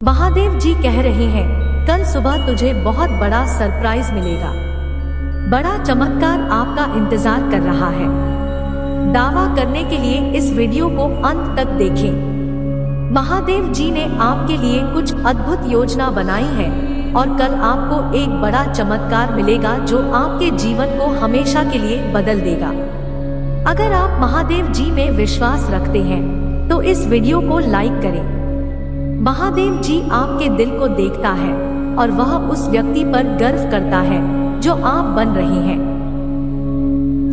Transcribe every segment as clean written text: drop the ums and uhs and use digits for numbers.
महादेव जी कह रहे हैं, कल सुबह तुझे बहुत बड़ा सरप्राइज मिलेगा। बड़ा चमत्कार आपका इंतजार कर रहा है। दावा करने के लिए इस वीडियो को अंत तक देखें। महादेव जी ने आपके लिए कुछ अद्भुत योजना बनाई है और कल आपको एक बड़ा चमत्कार मिलेगा जो आपके जीवन को हमेशा के लिए बदल देगा। अगर आप महादेव जी में विश्वास रखते हैं तो इस वीडियो को लाइक करें। महादेव जी आपके दिल को देखता है और वह उस व्यक्ति पर गर्व करता है जो आप बन रहे हैं।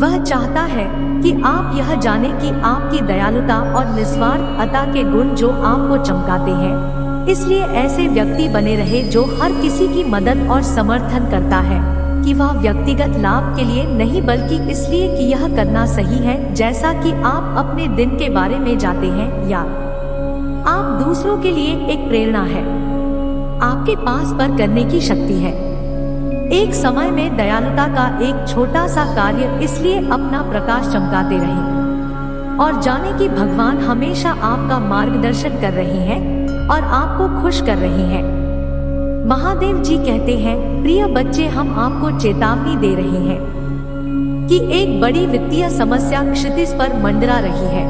वह चाहता है कि आप यह जाने कि आपकी दयालुता और निस्वार्थता के गुण जो आपको चमकाते हैं। इसलिए ऐसे व्यक्ति बने रहे जो हर किसी की मदद और समर्थन करता है कि वह व्यक्तिगत लाभ के लिए नहीं बल्कि इसलिए कि यह करना सही है। जैसा कि आप अपने दिन के बारे में जाते हैं या आप दूसरों के लिए एक प्रेरणा है, आपके पास पर करने की शक्ति है। एक समय में दयालुता का एक छोटा सा कार्य इसलिए अपना प्रकाश चमकाते रहे और जाने कि भगवान हमेशा आपका मार्गदर्शन कर रहे हैं और आपको खुश कर रहे हैं। महादेव जी कहते हैं, प्रिय बच्चे, हम आपको चेतावनी दे रहे हैं कि एक बड़ी वित्तीय समस्या क्षितिज पर मंडरा रही है।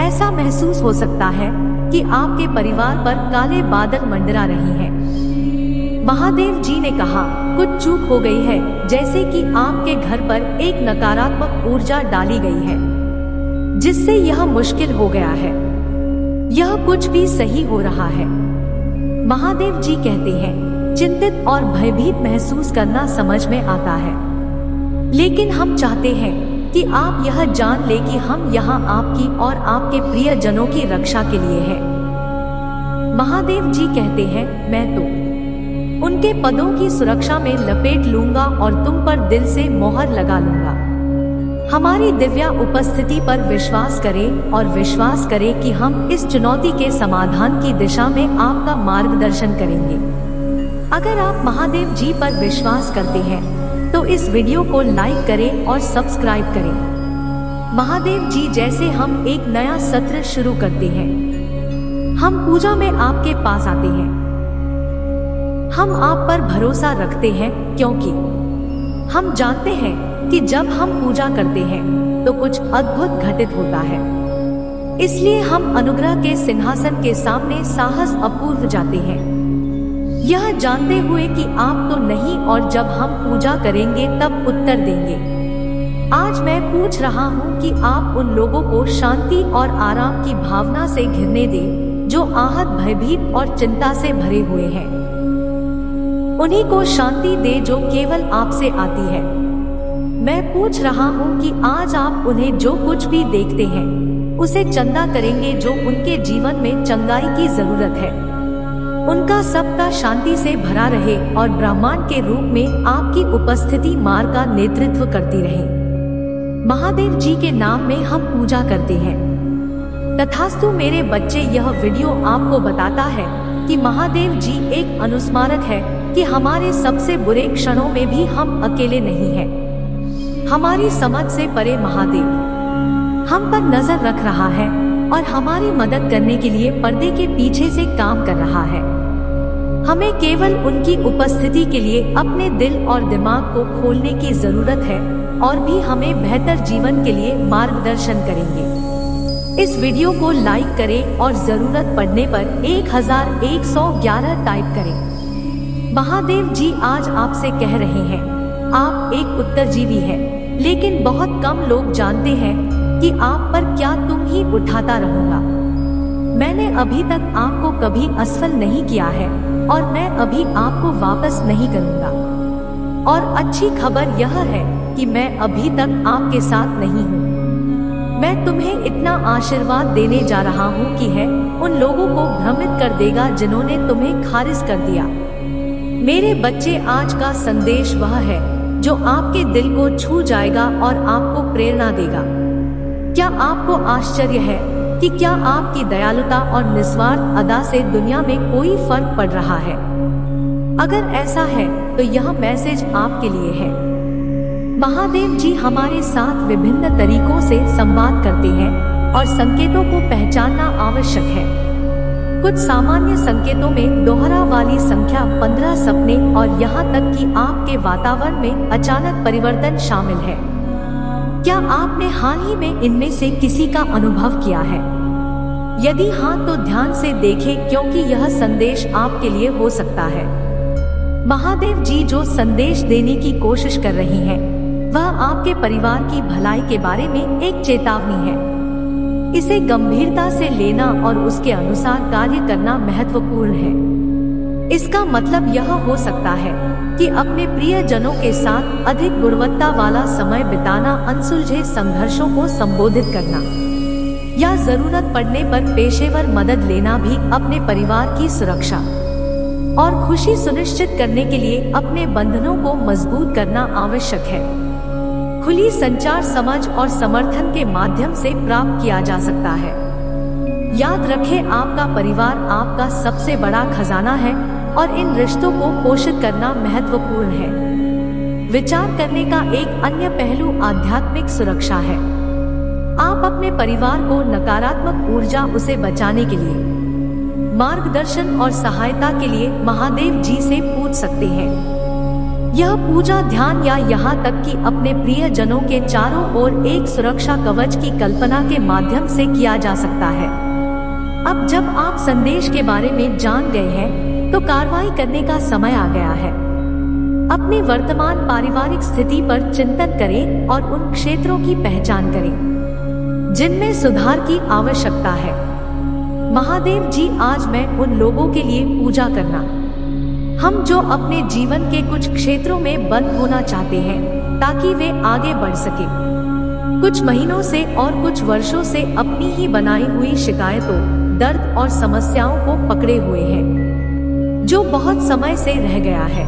ऐसा महसूस हो सकता है कि आपके परिवार पर काले बादल मंडरा रहे हैं। महादेव जी ने कहा, कुछ चूक हो गई है, जैसे कि आपके घर पर एक नकारात्मक ऊर्जा डाली गई है जिससे यह मुश्किल हो गया है। यह कुछ भी सही हो रहा है। महादेव जी कहते हैं, चिंतित और भयभीत महसूस करना समझ में आता है, लेकिन हम चाहते हैं कि आप यह जान ले कि हम यहाँ आपकी और आपके प्रियजनों की रक्षा के लिए हैं। महादेव जी कहते हैं, मैं तो उनके पदों की सुरक्षा में लपेट लूंगा और तुम पर दिल से मोहर लगा लूंगा। हमारी दिव्या उपस्थिति पर विश्वास करें और विश्वास करें कि हम इस चुनौती के समाधान की दिशा में आपका मार्गदर्शन करेंगे। अगर आप महादेव जी पर विश्वास करते हैं तो इस वीडियो को लाइक करें और सब्सक्राइब करें। महादेव जी, जैसे हम एक नया सत्र शुरू करते हैं, हम पूजा में आपके पास आते हैं। हम आप पर भरोसा रखते हैं क्योंकि हम जानते हैं कि जब हम पूजा करते हैं तो कुछ अद्भुत घटित होता है। इसलिए हम अनुग्रह के सिंहासन के सामने साहस अपूर्व जाते हैं, यह जानते हुए कि आप तो नहीं, और जब हम पूजा करेंगे तब उत्तर देंगे। आज मैं पूछ रहा हूँ कि आप उन लोगों को शांति और आराम की भावना से घिरने दें जो आहत, भयभीत और चिंता से भरे हुए हैं। उन्हीं को शांति दे जो केवल आपसे आती है। मैं पूछ रहा हूँ कि आज आप उन्हें जो कुछ भी देखते हैं उसे चंदा करेंगे जो उनके जीवन में चंगाई की जरूरत है। उनका सबका शांति से भरा रहे और ब्रह्मांड के रूप में आपकी उपस्थिति मार्ग का नेतृत्व करती रहे। महादेव जी के नाम में हम पूजा करते हैं। तथास्तु मेरे बच्चे, यह वीडियो आपको बताता है कि महादेव जी एक अनुस्मारक है कि हमारे सबसे बुरे क्षणों में भी हम अकेले नहीं हैं। हमारी समझ से परे महादेव हम पर नजर रख रहा है और हमारी मदद करने के लिए पर्दे के पीछे से काम कर रहा है। हमें केवल उनकी उपस्थिति के लिए अपने दिल और दिमाग को खोलने की जरूरत है और भी हमें बेहतर जीवन के लिए मार्गदर्शन करेंगे। इस वीडियो को लाइक करें और जरूरत पड़ने पर 1111 टाइप करें। महादेव जी आज आपसे कह रहे हैं, आप एक उत्तरजीवी हैं, लेकिन बहुत कम लोग जानते हैं कि आप पर क्या तुम ही उठाता रहूंगा। मैंने अभी तक आपको कभी असफल नहीं किया है और मैं अभी आपको वापस नहीं करूंगा। और अच्छी खबर यह है कि मैं अभी तक आपके साथ नहीं हूँ। मैं तुम्हें इतना आशीर्वाद देने जा रहा हूँ कि है उन लोगों को भ्रमित कर देगा जिन्होंने तुम्हें खारिज कर दिया। मेरे बच्चे, आज का संदेश वह है जो आपके दिल को छू जाएगा और आपको प्रेरणा देगा। क्या आपको आश्चर्य है कि क्या आपकी दयालुता और निस्वार्थ अदा से दुनिया में कोई फर्क पड़ रहा है? अगर ऐसा है तो यह मैसेज आपके लिए है। महादेव जी हमारे साथ विभिन्न तरीकों से संवाद करते हैं और संकेतों को पहचानना आवश्यक है। कुछ सामान्य संकेतों में दोहरा वाली संख्या 15 सपने और यहाँ तक कि आपके वातावरण में अचानक परिवर्तन शामिल है। क्या आपने हाल ही में इनमें से किसी का अनुभव किया है? यदि हाँ तो ध्यान से देखें, क्योंकि यह संदेश आपके लिए हो सकता है। महादेव जी जो संदेश देने की कोशिश कर रही हैं, वह आपके परिवार की भलाई के बारे में एक चेतावनी है। इसे गंभीरता से लेना और उसके अनुसार कार्य करना महत्वपूर्ण है। इसका मतलब यह हो सकता है कि अपने प्रियजनों के साथ अधिक गुणवत्ता वाला समय बिताना, अनसुलझे संघर्षों को संबोधित करना या जरूरत पड़ने पर पेशेवर मदद लेना भी अपने परिवार की सुरक्षा और खुशी सुनिश्चित करने के लिए अपने बंधनों को मजबूत करना आवश्यक है। खुली संचार समझ और समर्थन के माध्यम से प्राप्त किया जा सकता है। याद रखें, आपका परिवार आपका सबसे बड़ा खजाना है और इन रिश्तों को पोषित करना महत्वपूर्ण है। विचार करने का एक अन्य पहलू आध्यात्मिक सुरक्षा है। आप अपने परिवार को नकारात्मक ऊर्जा उसे बचाने के लिए मार्गदर्शन और सहायता के लिए महादेव जी से पूछ सकते हैं। यह पूजा, ध्यान या यहाँ तक कि अपने प्रियजनों के चारों ओर एक सुरक्षा कवच की कल्पना के माध्यम से किया जा सकता है। अब जब आप संदेश के बारे में जान गए हैं, तो कार्रवाई करने का समय आ गया है। अपनी वर्तमान पारिवारिक स्थिति पर चिंतन करें और उन क्षेत्रों की पहचान करें जिनमें सुधार की आवश्यकता है। महादेव जी, आज मैं उन लोगों के लिए पूजा करना, हम जो अपने जीवन के कुछ क्षेत्रों में बंद होना चाहते हैं ताकि वे आगे बढ़ सके। कुछ महीनों से और कुछ वर्षों से अपनी ही बनाई हुई शिकायतों, दर्द और समस्याओं को पकड़े हुए हैं, जो बहुत समय से रह गया है।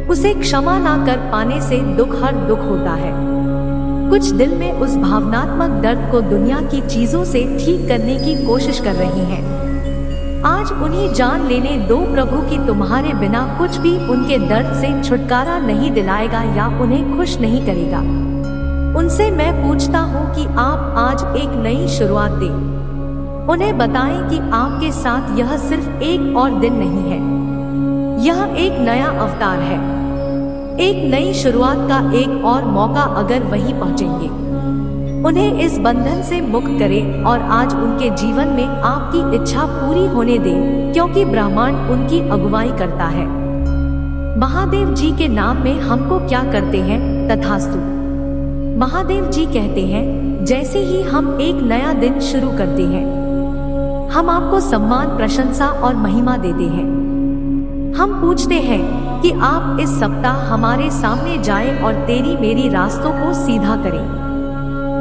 उसे क्षमा ना कर पाने से हर दुख होता है। कुछ दिल में उस भावनात्मक दर्द को दुनिया की चीजों से ठीक करने की कोशिश कर रही हैं। आज उन्हें जान लेने दो प्रभु की तुम्हारे बिना कुछ भी उनके दर्द से छुटकारा नहीं दिलाएगा या उन्हें खुश नहीं करेगा। उनसे मैं पूछता हूँ कि आप आज एक नई शुरुआत दें। उन्हें बताएं कि आपके साथ यह सिर्फ एक और दिन नहीं है, यह एक नया अवतार है, एक नई शुरुआत का एक और मौका। अगर वहीं पहुँचेंगे, उन्हें इस बंधन से मुक्त करें और आज उनके जीवन में आपकी इच्छा पूरी होने दें, क्योंकि ब्रह्मांड उनकी अगुवाई करता है। महादेव जी के नाम में हमको क्या करते हैं, तथास्तु। महादेव जी कहते हैं, जैसे ही हम एक नया दिन शुरू करते हैं, हम आपको सम्मान, प्रशंसा और महिमा देते हैं। हम पूछते हैं कि आप इस सप्ताह हमारे सामने जाएं और तेरी मेरी रास्तों को सीधा करें।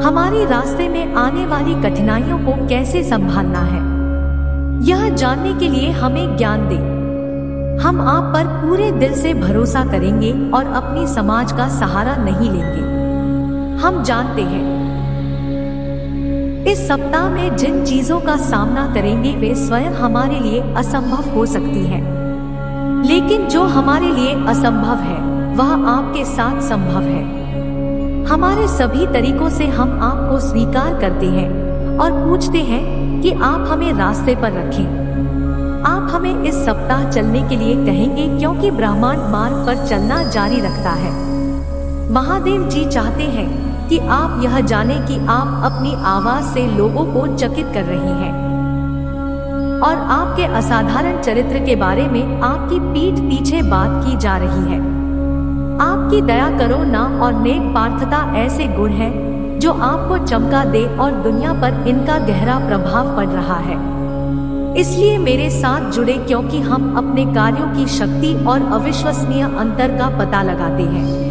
हमारे रास्ते में आने वाली कठिनाइयों को कैसे संभालना है, यह जानने के लिए हमें ज्ञान दें। हम आप पर पूरे दिल से भरोसा करेंगे और अपनी समाज का सहारा नहीं लेंगे। हम जानते हैं इस सप्ताह में जिन चीजों का सामना करेंगे वे स्वयं हमारे लिए असंभव हो सकती हैं, लेकिन जो हमारे लिए असंभव है वह आपके साथ संभव है। हमारे सभी तरीकों से हम आपको स्वीकार करते हैं और पूछते हैं कि आप हमें रास्ते पर रखें। आप हमें इस सप्ताह चलने के लिए कहेंगे, क्योंकि ब्रह्मांड मार्ग पर चलना जारी रखता है। महादेव जी चाहते हैं कि आप यह जाने कि आप अपनी आवाज से लोगों को चकित कर रही हैं और आपके असाधारण चरित्र के बारे में आपकी पीठ पीछे बात की जा रही है। आपकी दया, करुणा और नेक पार्थता ऐसे गुण हैं जो आपको चमका दे और दुनिया पर इनका गहरा प्रभाव पड़ रहा है। इसलिए मेरे साथ जुड़े, क्योंकि हम अपने कार्यों की शक्ति और अविश्वसनीय अंतर का पता लगाते हैं।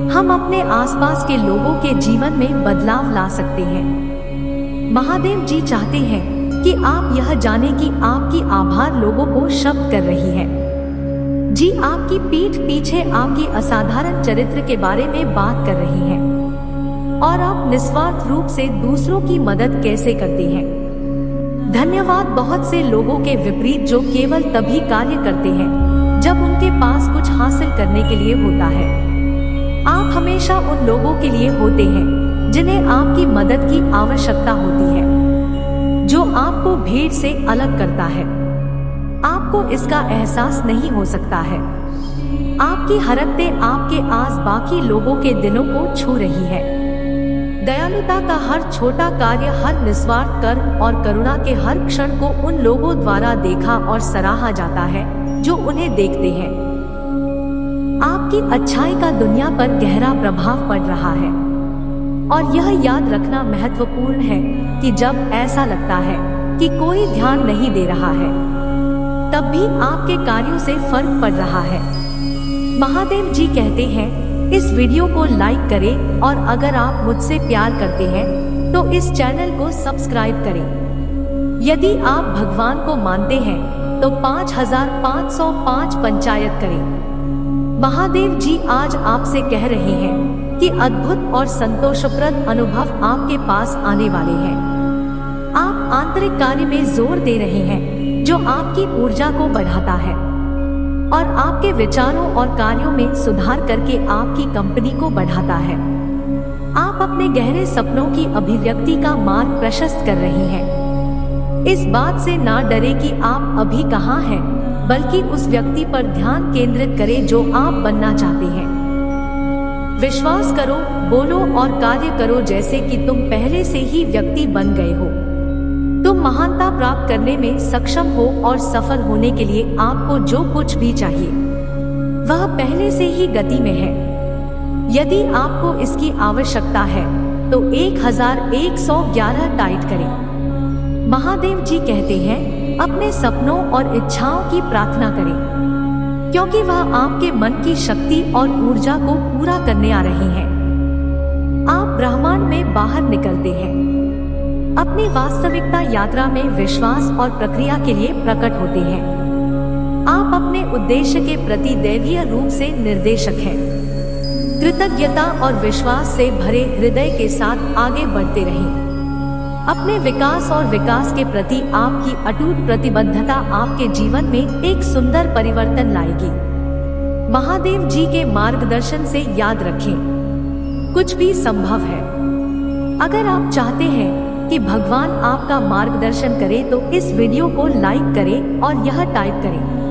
हम अपने आसपास के लोगों के जीवन में बदलाव ला सकते हैं। महादेव जी चाहते हैं कि आप यह जाने कि आपकी आभार लोगों को शब्द कर रही है। जी आपकी पीठ पीछे आपकी असाधारण चरित्र के बारे में बात कर रही हैं और आप निस्वार्थ रूप से दूसरों की मदद कैसे करते हैं। धन्यवाद। बहुत से लोगों के विपरीत जो केवल तभी कार्य करते हैं जब उनके पास कुछ हासिल करने के लिए होता है। आप हमेशा उन लोगों के लिए होते हैं जिन्हें आपकी मदद की आवश्यकता होती है। जो आपको भीड़ से अलग करता है। आपको इसका एहसास नहीं हो सकता है। आपकी हरकतें आपके आस बाकी लोगों के दिलों को छू रही है। दयालुता का हर छोटा कार्य, हर निस्वार्थ कर्म और करुणा के हर क्षण को उन लोगों द्वारा देखा और सराहा जाता है जो उन्हें देखते हैं। आपकी अच्छाई का दुनिया पर गहरा प्रभाव पड़ रहा है और यह याद रखना महत्वपूर्ण है कि जब ऐसा लगता है कि कोई ध्यान नहीं दे रहा है, तब भी आपके कार्यों से फर्क पड़ रहा है। महादेव जी कहते हैं, इस वीडियो को लाइक करें और अगर आप मुझसे प्यार करते हैं तो इस चैनल को सब्सक्राइब करें। यदि आप भगवान को मानते हैं तो 5505 पंचायत करें। महादेव जी आज आपसे कह रहे हैं कि अद्भुत और संतोषप्रद अनुभव आपके पास आने वाले हैं। आप आंतरिक कार्य में जोर दे रहे हैं जो आपकी ऊर्जा को बढ़ाता है और आपके विचारों और कार्यों में सुधार करके आपकी कंपनी को बढ़ाता है। आप अपने गहरे सपनों की अभिव्यक्ति का मार्ग प्रशस्त कर रही हैं। इस बात से ना डरे कि आप अभी कहाँ हैं, बल्कि उस व्यक्ति पर ध्यान केंद्रित करें जो आप बनना चाहते हैं। विश्वास करो, बोलो और कार्य करो जैसे कि तुम पहले से ही व्यक्ति बन गए हो। तुम महानता प्राप्त करने में सक्षम हो और सफल होने के लिए आपको जो कुछ भी चाहिए वह पहले से ही गति में है। यदि आपको इसकी आवश्यकता है तो 1111 टाइप करें। महादेव जी कहते हैं, अपने सपनों और इच्छाओं की प्रार्थना करें क्योंकि वह आपके मन की शक्ति और ऊर्जा को पूरा करने आ रही हैं। आप ब्रह्मांड में बाहर निकलते हैं, अपनी वास्तविकता यात्रा में विश्वास और प्रक्रिया के लिए प्रकट होते हैं। आप अपने उद्देश्य के प्रति दैवीय रूप से निर्देशक हैं। कृतज्ञता और विश्वास से भरे हृदय के साथ आगे बढ़ते रहें। अपने विकास और विकास के प्रति आपकी अटूट प्रतिबद्धता आपके जीवन में एक सुंदर परिवर्तन लाएगी। महादेव जी के मार्गदर्शन से याद रखें, कुछ भी संभव है। अगर आप चाहते हैं कि भगवान आपका मार्गदर्शन करे तो इस वीडियो को लाइक करें और यह टाइप करें।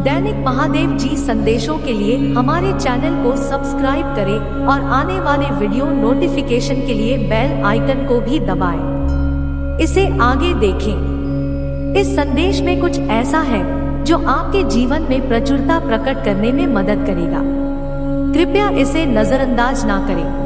दैनिक महादेव जी संदेशों के लिए हमारे चैनल को सब्सक्राइब करें और आने वाले वीडियो नोटिफिकेशन के लिए बेल आइकन को भी दबाएं। इसे आगे देखें। इस संदेश में कुछ ऐसा है जो आपके जीवन में प्रचुरता प्रकट करने में मदद करेगा। कृपया इसे नजरअंदाज ना करें।